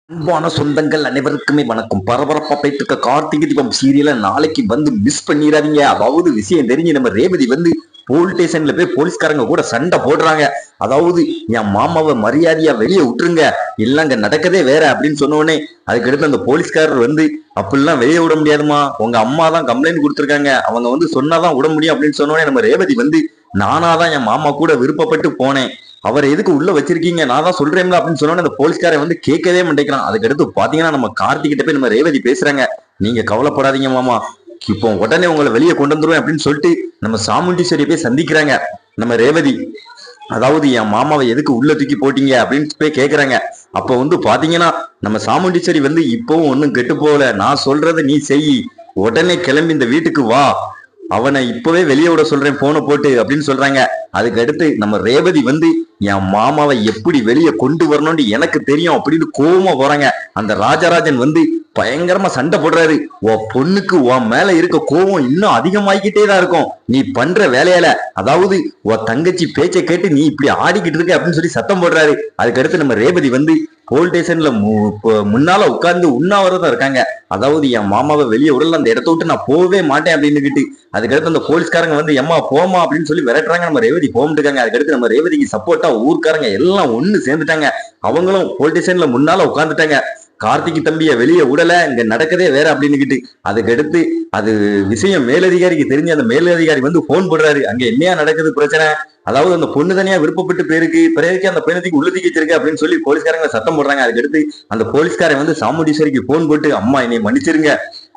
அன்பான சொந்தங்கள் அனைவருக்குமே வணக்கம். பரபரப்பா போயிட்டு இருக்க கார்த்திகை தீபம் சீரியல நாளைக்கு வந்து மிஸ் பண்ணிடாதீங்க. அதாவது விஷயம் தெரிஞ்சு நம்ம ரேவதி வந்து போலீஸ் ஸ்டேஷன்ல போய் போலீஸ்காரங்க கூட சண்டை போடுறாங்க. அதாவது என் மாமாவை மரியாதையா வெளியே விட்டுருங்க, இல்லங்க நடக்கதே வேற அப்படின்னு சொன்னோடனே அதுக்கடுத்து அந்த போலீஸ்காரர் வந்து அப்படிலாம் வெளியே விட முடியாதுமா, உங்க அம்மா தான் கம்ப்ளைண்ட் கொடுத்துருக்காங்க, அவங்க வந்து சொன்னாதான் விட முடியும் அப்படின்னு சொன்னோடனே நம்ம ரேவதி வந்து நானாதான் என் மாமா கூட விருப்பப்பட்டு போனேன், அவரை எதுக்கு உள்ள வச்சிருக்கீங்க, நான் தான் சொல்றேன்ல அப்படின்னு சொன்னோன்னு அந்த போலீஸ்காரன் வந்து கேட்கவே மாட்டேங்கிறான். அதுக்கடுத்து பாத்தீங்கன்னா நம்ம கார்த்திகிட்ட போய் நம்ம ரேவதி பேசுறாங்க. நீங்க கவலைப்படாதீங்க மாமா, இப்போ உடனே உங்களை வெளியே கொண்டு வந்துருவேன் அப்படின்னு சொல்லிட்டு நம்ம சாமுண்டீஸ்வரி போய் சந்திக்கிறாங்க நம்ம ரேவதி. அதாவது என் மாமாவை எதுக்கு உள்ள தூக்கி போட்டீங்க அப்படின்னு போய் கேக்குறாங்க. அப்ப வந்து பாத்தீங்கன்னா நம்ம சாமுண்டீஸ்வரி வந்து இப்பவும் ஒன்னும் கெட்டு போகல, நான் சொல்றதை நீ செய், உடனே கிளம்பி இந்த வீட்டுக்கு வா, அவனை இப்பவே வெளியே விட சொல்றேன் போனை போட்டு அப்படின்னு சொல்றாங்க. அதுக்கு அடுத்து நம்ம ரேவதி வந்து என் மாமாவை எப்படி வெளியே கொண்டு வரணும்னு எனக்கு தெரியும் அப்படின்னு கோவமா போறாங்க. அந்த ராஜராஜன் வந்து பயங்கரமா சண்டை போடுறாரு. உன் பொண்ணுக்கு உன் மேல இருக்க கோவம் இன்னும் அதிகமாகிக்கிட்டே தான் இருக்கும் நீ பண்ற வேலையால, அதாவது உன் தங்கச்சி பேச்சை கேட்டு நீ இப்படி ஆடிக்கிட்டு இருக்க அப்படின்னு சொல்லி சத்தம் போடுறாரு. அதுக்கடுத்து நம்ம ரேவதி வந்து போலீஸ் ஸ்டேஷன்ல முன்னால உட்கார்ந்து உண்ணாவிரதம் இருக்காங்க. அதாவது என் மாமாவை வெளியே விடல, அந்த இடத்த விட்டு நான் போகவே மாட்டேன் அப்படின்னு. அதுக்கடுத்து அந்த போலீஸ்காரங்க வந்து எம்மா போமா அப்படின்னு சொல்லி விரட்டுறாங்க. நம்ம ரேவதி போகிட்டு இருக்காங்க. அதுக்கடுத்து நம்ம ரேவதிக்கு சப்போர்ட்டா ஊர்க்காரங்க எல்லாம் ஒண்ணு சேர்ந்துட்டாங்க. அவங்களும் போலீஸ் ஸ்டேஷன்ல முன்னால உட்காந்துட்டாங்க. கார்த்திக் தம்பிய வெளியே விடல, இங்க நடக்கதே வேற அப்படின்னு. அதுக்கடுத்து அது விஷயம் மேலதிகாரிக்கு தெரிஞ்சு அந்த மேலதிகாரி வந்து போன் போடுறாரு. அங்க என்னையா நடக்குது பிரச்சனை, அதாவது அந்த பொண்ணு தனியா விருப்பப்பட்டு பேருக்கு பிறகு அந்த பெண்ணத்துக்கு உள்ளதுக்கு வச்சிருக்கு அப்படின்னு சொல்லி போலீஸ்காரங்க சத்தம் போடுறாங்க. அதுக்கடுத்து அந்த போலீஸ்காரன் வந்து சாமுண்டீஸ்வரிக்கு போன் போட்டு அம்மா என்னை மன்னிச்சிருங்க,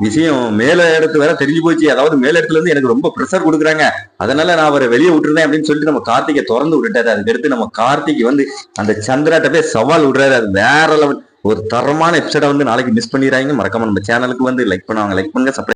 விஷயம் மேல இடத்து வேற தெரிஞ்சு போச்சு, அதாவது மேல இடத்துல இருந்து எனக்கு ரொம்ப ப்ரெஷர் கொடுக்குறாங்க, அதனால நான் அவரை வெளியே விட்டுருந்தேன் அப்படின்னு சொல்லிட்டு நம்ம கார்த்திகை திறந்து விட்டுட்டாரு. அதுக்கடுத்து நம்ம கார்த்திக் வந்து அந்த சந்திராட்ட போய் சவால் விடுறாரு. அது வேற லெவல் ஒரு தரமான எபிசோட வந்து நாளைக்கு மிஸ் பண்ணிடுறாங்க. மறக்காம நம்ம சேனலுக்கு வந்து லைக் பண்ணுவாங்க, லைக் பண்ணுங்க, சப்ஸ்கிரைப்